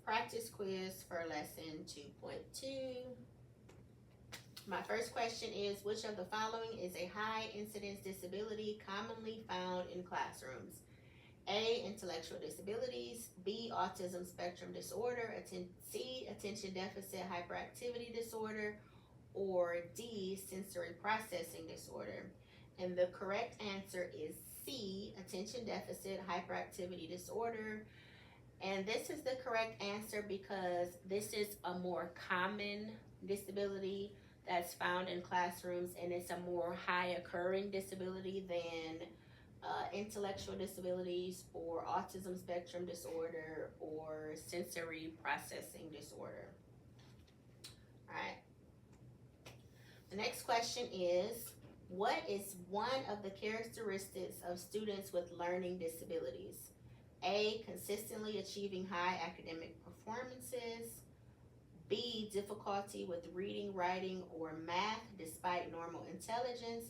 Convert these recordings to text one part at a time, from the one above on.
practice quiz for lesson 2.2. My first question is, which of the following is a high incidence disability commonly found in classrooms? A, intellectual disabilities, B, autism spectrum disorder, C, attention deficit hyperactivity disorder, or D, sensory processing disorder. And the correct answer is C, attention deficit hyperactivity disorder. And this is the correct answer because this is a more common disability that's found in classrooms, and it's a more high occurring disability than intellectual disabilities or autism spectrum disorder or sensory processing disorder. All right. The next question is, what is one of the characteristics of students with learning disabilities? A, consistently achieving high academic performances. B, difficulty with reading, writing, or math despite normal intelligence.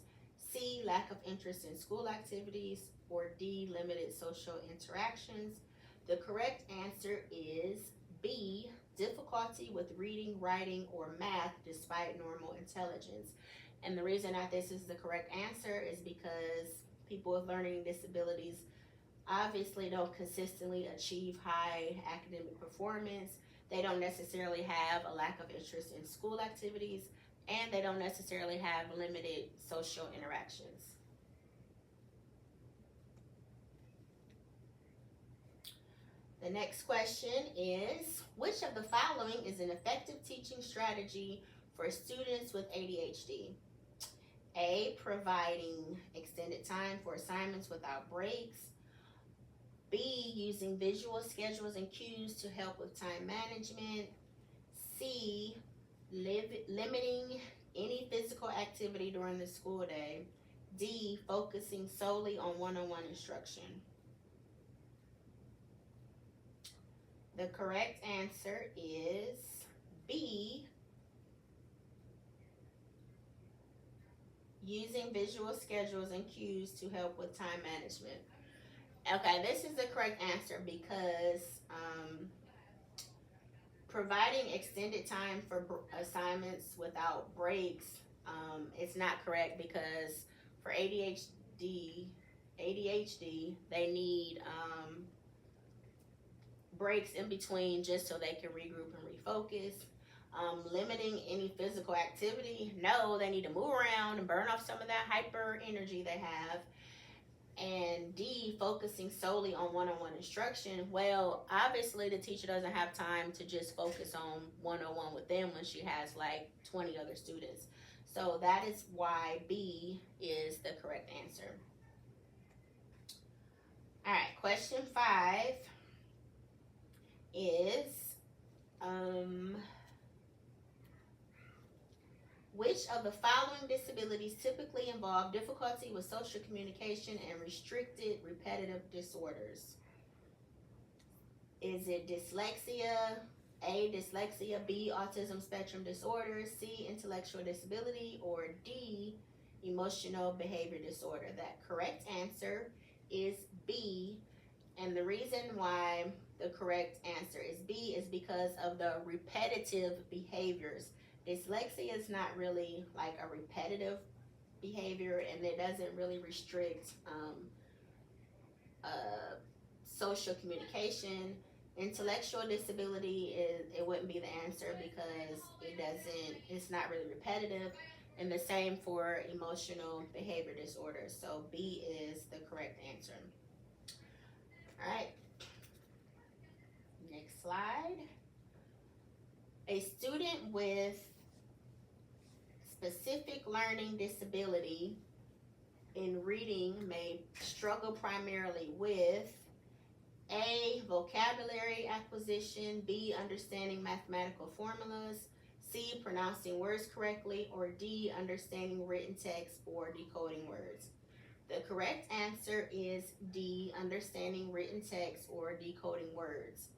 C, lack of interest in school activities. Or D, limited social interactions. The correct answer is B, difficulty with reading, writing, or math despite normal intelligence. And the reason that this is the correct answer is because people with learning disabilities obviously don't consistently achieve high academic performance. They don't necessarily have a lack of interest in school activities, and they don't necessarily have limited social interactions. The next question is, which of the following is an effective teaching strategy for students with ADHD? A, providing extended time for assignments without breaks. B, using visual schedules and cues to help with time management. C, limiting any physical activity during the school day. D, focusing solely on one-on-one instruction. The correct answer is B, using visual schedules and cues to help with time management. Okay, this is the correct answer because providing extended time for assignments without breaks is not correct because for ADHD, they need breaks in between just so they can regroup and refocus. Limiting any physical activity, no, they need to move around and burn off some of that hyper energy they have. And D, focusing solely on one-on-one instruction. Well, obviously the teacher doesn't have time to just focus on one-on-one with them when she has like 20 other students. So that is why B is the correct answer. All right, question 5 is, which of the following disabilities typically involve difficulty with social communication and restricted repetitive disorders? Is it dyslexia? A, dyslexia, B, autism spectrum disorder, C, intellectual disability, or D, emotional behavior disorder? That correct answer is B, and the reason why the correct answer is B is because of the repetitive behaviors. Dyslexia is not really like a repetitive behavior, and it doesn't really restrict social communication. Intellectual disability it wouldn't be the answer because it's not really repetitive, and the same for emotional behavior disorders. So B is the correct answer. All right, next slide. A student with specific learning disability in reading may struggle primarily with A, vocabulary acquisition, B, understanding mathematical formulas, C, pronouncing words correctly, or D, understanding written text or decoding words. The correct answer is D, understanding written text or decoding words.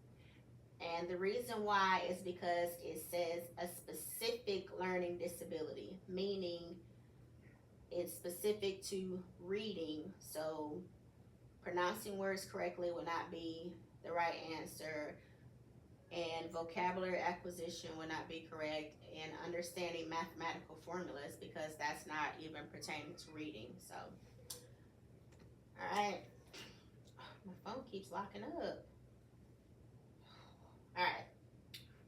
And the reason why is because it says a specific learning disability, meaning it's specific to reading. So pronouncing words correctly will not be the right answer. and vocabulary acquisition will not be correct, and understanding mathematical formulas, because that's not even pertaining to reading. So, all right. My phone keeps locking up. All right.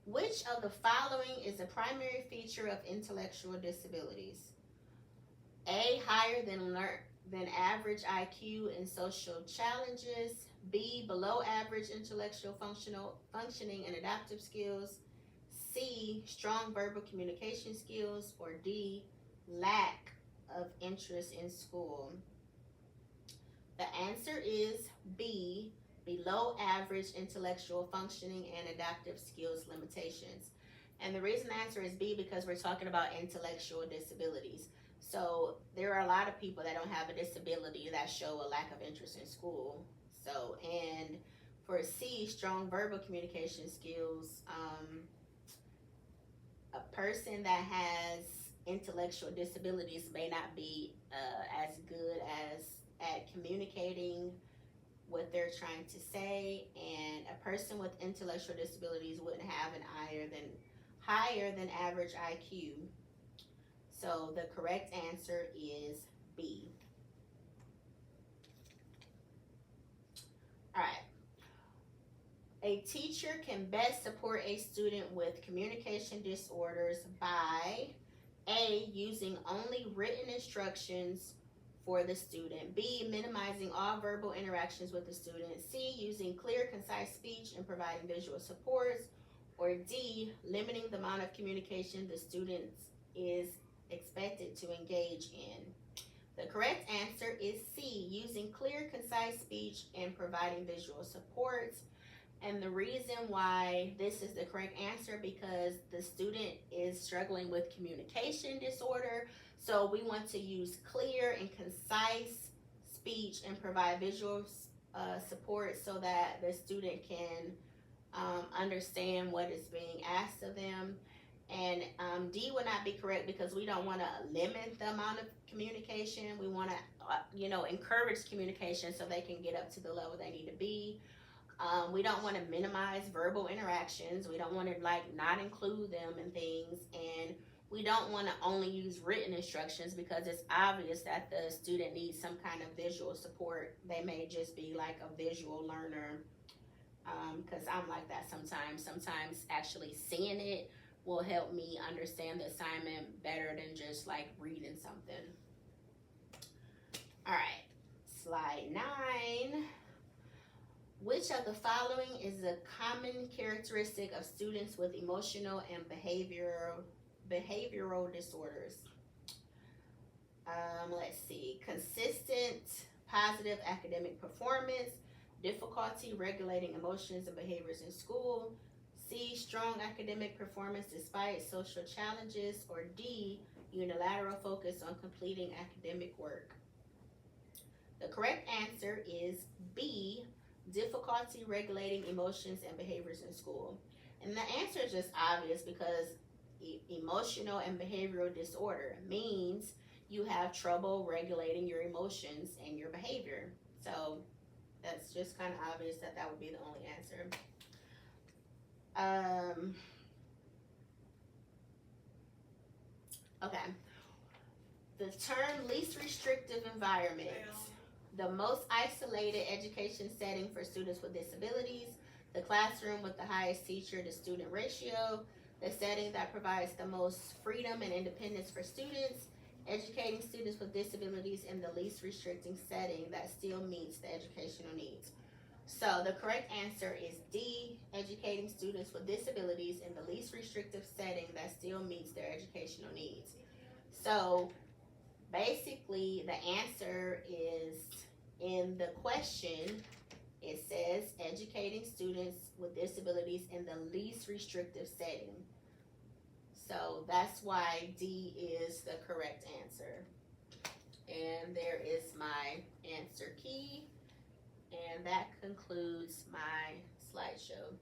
Which of the following is a primary feature of intellectual disabilities? A, higher than average IQ and social challenges. B, below average intellectual functioning and adaptive skills. C, strong verbal communication skills. Or D, lack of interest in school. The answer is B, below average intellectual functioning and adaptive skills limitations. And the reason the answer is B, because we're talking about intellectual disabilities. So there are a lot of people that don't have a disability that show a lack of interest in school. So, and for C, strong verbal communication skills, a person that has intellectual disabilities may not be as good at communicating what they're trying to say, and a person with intellectual disabilities wouldn't have an higher than average IQ. So the correct answer is B. All right. A teacher can best support a student with communication disorders by A, using only written instructions for the student. B, minimizing all verbal interactions with the student. C, using clear, concise speech and providing visual supports. Or D, limiting the amount of communication the student is expected to engage in. The correct answer is C, using clear, concise speech and providing visual supports. And the reason why this is the correct answer, because the student is struggling with communication disorder. So we want to use clear and concise speech and provide visual support so that the student can understand what is being asked of them. And D would not be correct, because we don't want to limit the amount of communication. We want to, encourage communication so they can get up to the level they need to be. We don't want to minimize verbal interactions. We don't want to not include them in things. And we don't want to only use written instructions, because it's obvious that the student needs some kind of visual support. They may just be like a visual learner, because I'm like that sometimes. Sometimes actually seeing it will help me understand the assignment better than just reading something. All right, slide 9. Which of the following is a common characteristic of students with emotional and behavioral disorders? Let's see. Consistent positive academic performance, difficulty regulating emotions and behaviors in school. C, strong academic performance despite social challenges. Or D, unilateral focus on completing academic work. The correct answer is B, difficulty regulating emotions and behaviors in school. And the answer is just obvious, because emotional and behavioral disorder means you have trouble regulating your emotions and your behavior. So that's just kind of obvious that would be the only answer. Okay. The term least restrictive environment. The most isolated education setting for students with disabilities, the classroom with the highest teacher to student ratio, the setting that provides the most freedom and independence for students, educating students with disabilities in the least restricting setting that still meets the educational needs. So the correct answer is D, educating students with disabilities in the least restrictive setting that still meets their educational needs. So basically the answer is, in the question, it says educating students with disabilities in the least restrictive setting. So that's why D is the correct answer. And there is my answer key. And that concludes my slideshow.